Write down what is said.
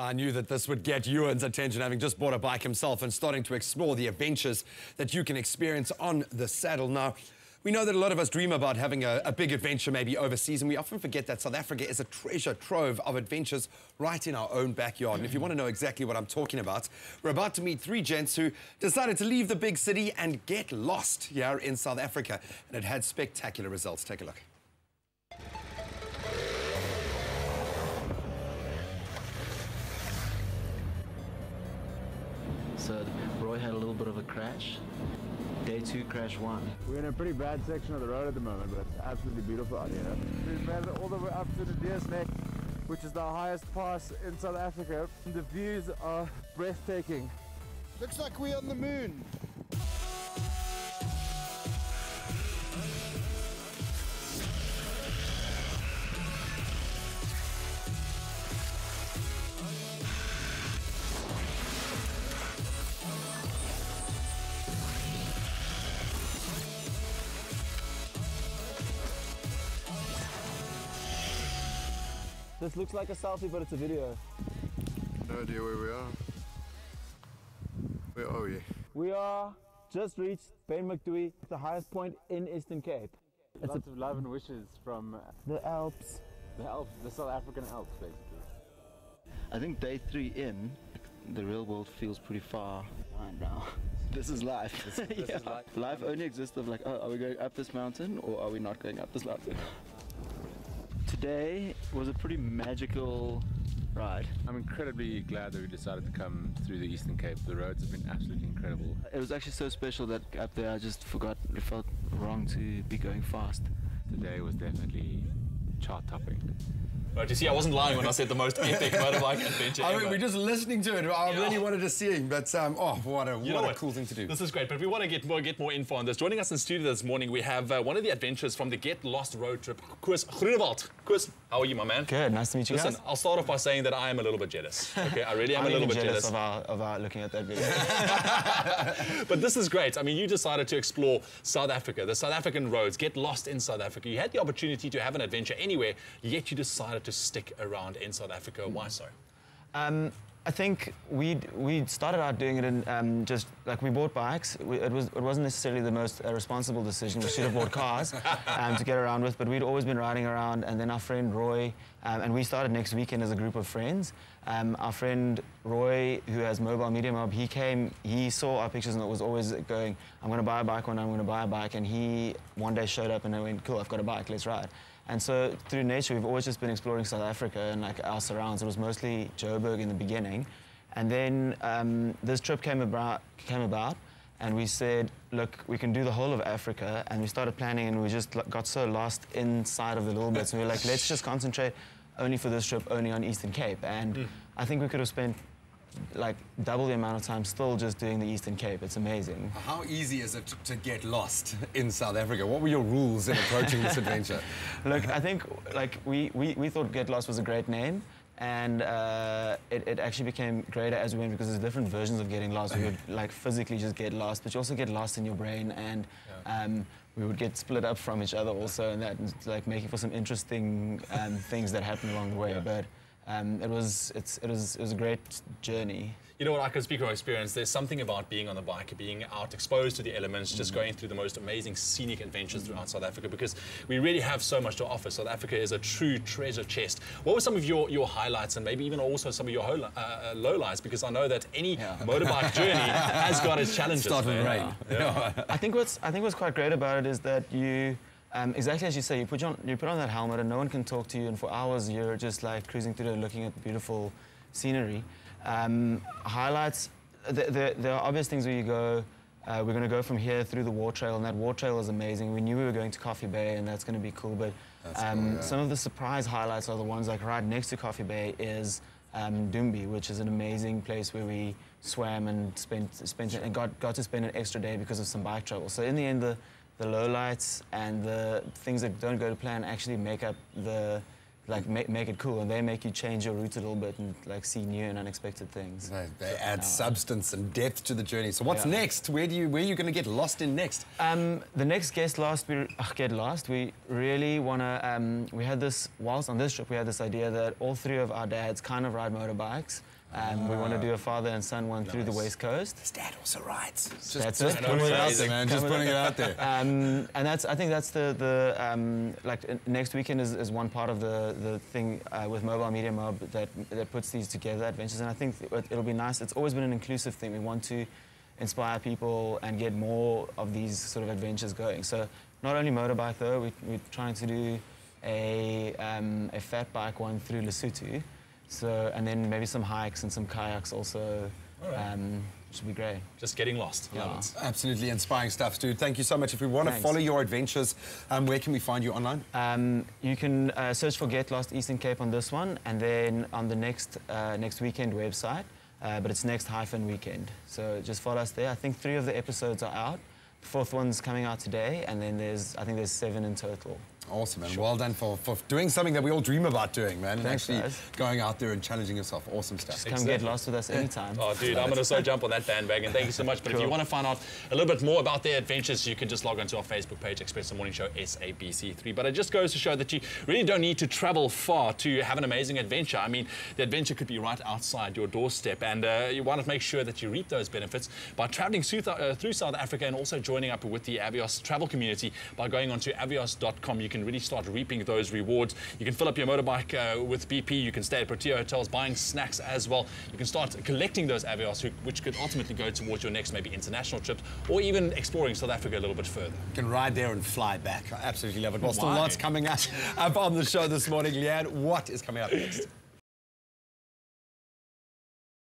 I knew that this would get Ewan's attention, having just bought a bike himself and starting to explore the adventures that you can experience on the saddle. Now, we know that a lot of us dream about having a big adventure maybe overseas, and we often forget that South Africa is a treasure trove of adventures right in our own backyard. And if you want to know exactly what I'm talking about, we're about to meet three gents who decided to leave the big city and get lost here in South Africa. And it had spectacular results. Take a look. So Roy had a little bit of a crash. Day 2, crash 1. We're in a pretty bad section of the road at the moment, but it's absolutely beautiful out here. We've made it all the way up to the Deer's Neck, which is the highest pass in South Africa. The views are breathtaking. Looks like we're on the moon. This looks like a selfie, but it's a video. No idea where we are. Where are we? We are just reached Ben McDoey, the highest point in Eastern Cape. It's lots of love and wishes from the Alps. The South African Alps, basically. I think day 3 in, the real world feels pretty far behind now. This is life. This is life. Life only exists of like, oh, are we going up this mountain or are we not going up this mountain? Today was a pretty magical ride. I'm incredibly glad that we decided to come through the Eastern Cape. The roads have been absolutely incredible. It was actually so special that up there I just forgot, it felt wrong to be going fast. Today was definitely chart-topping. Right, you see, I wasn't lying when I said the most epic motorbike adventure ever. I mean, we're just listening to it. I really wanted to see him, but oh, what a cool thing to do. This is great, but we want to get more info on this. Joining us in studio this morning, we have one of the adventures from the Get Lost Road Trip, Koos Groenewald. Koos, how are you, my man? Good, nice to meet you guys. Listen, I'll start off by saying that I am a little bit jealous. Okay, I really am a little bit jealous. of our looking at that video. But this is great. I mean, you decided to explore South Africa, the South African roads, get lost in South Africa. You had the opportunity to have an adventure anywhere, yet you decided to stick around in South Africa. Why so? I think we started out doing it in just like we bought bikes. It wasn't necessarily the most responsible decision. We should have bought cars to get around with, but we'd always been riding around. And then our friend Roy, and we started next weekend as a group of friends. Our friend Roy, who has Mobile Media Mob, he came, he saw our pictures and was always going, I'm going to buy a bike one day, I'm going to buy a bike. And he one day showed up and I went, cool, I've got a bike, let's ride. And so through nature, we've always just been exploring South Africa and like our surrounds. It was mostly Joburg in the beginning. And then this trip came about, and we said, look, we can do the whole of Africa. And we started planning, and we just got so lost inside of the little bits. And we were like, let's just concentrate only for this trip, only on Eastern Cape. And I think we could have spent like double the amount of time still just doing the Eastern Cape. It's amazing. How easy is it to get lost in South Africa? What were your rules in approaching this adventure? Look, I think like we thought Get Lost was a great name, and it actually became greater as we went because there's different versions of getting lost. We would like physically just get lost, but you also get lost in your brain, and we would get split up from each other also, and that like making for some interesting things that happened along the way. But it was a great journey. You know what, I can speak from experience. There's something about being on the bike, being out, exposed to the elements, just going through the most amazing scenic adventures throughout South Africa, because we really have so much to offer. South Africa is a true treasure chest. What were some of your highlights, and maybe even also some of your lowlights? Because I know that any motorbike journey has got its challenges. Start with rain. I think what's quite great about it is that you. Exactly as you say, you put on that helmet and no one can talk to you, and for hours you're just like cruising through and looking at the beautiful scenery. Highlights, there are obvious things where you go, we're going to go from here through the war trail, and that war trail is amazing. We knew we were going to Coffee Bay, and that's going to be cool, but some of the surprise highlights are the ones like right next to Coffee Bay is Dumbi, which is an amazing place where we swam and got to spend an extra day because of some bike travel. So in the end, the lowlights and the things that don't go to plan actually make up the like make it cool, and they make you change your route a little bit and like see new and unexpected things. They add substance and depth to the journey. So what's next? Where are you going to get lost in next? The next get lost. We really want to. We had this whilst on this trip. We had this idea that all three of our dads kind of ride motorbikes. We want to do a father and son one through the West Coast. His dad also rides. That's it. Putting it out there, man. Just putting it out there. And I think that's like next weekend is one part of the thing with Mobile Media Mob that puts these together, adventures. And I think it'll be nice. It's always been an inclusive thing. We want to inspire people and get more of these sort of adventures going. So not only motorbike though, we're trying to do a fat bike one through Lesotho. So, and then maybe some hikes and some kayaks also. Should be great. Just getting lost. Love it. Absolutely inspiring stuff, dude. Thank you so much. If we want to follow your adventures, where can we find you online? You can search for Get Lost Eastern Cape on this one, and then on the next weekend website, but it's next-weekend. So just follow us there. I think 3 of the episodes are out. The 4th one's coming out today, and then I think there's 7 in total. Awesome, man. Well done for doing something that we all dream about doing, man. And Thanks, actually guys. going out there and challenging yourself. Awesome stuff. Just come get lost with us anytime. Oh, dude, I'm going to so jump on that bandwagon. Thank you so much. But if you want to find out a little bit more about their adventures, you can just log onto our Facebook page, Expresso Morning Show SABC3. But it just goes to show that you really don't need to travel far to have an amazing adventure. I mean, the adventure could be right outside your doorstep, and you want to make sure that you reap those benefits by traveling through South Africa and also joining up with the Avios travel community by going onto avios.com. You can really start reaping those rewards. You can fill up your motorbike with BP. You can stay at Protea hotels, buying snacks as well. You can start collecting those Avios, which could ultimately go towards your next maybe international trip or even exploring South Africa a little bit further. You can ride there and fly back. I absolutely love it. Well, still lots coming up on the show this morning. Leigh-Anne, what is coming up next?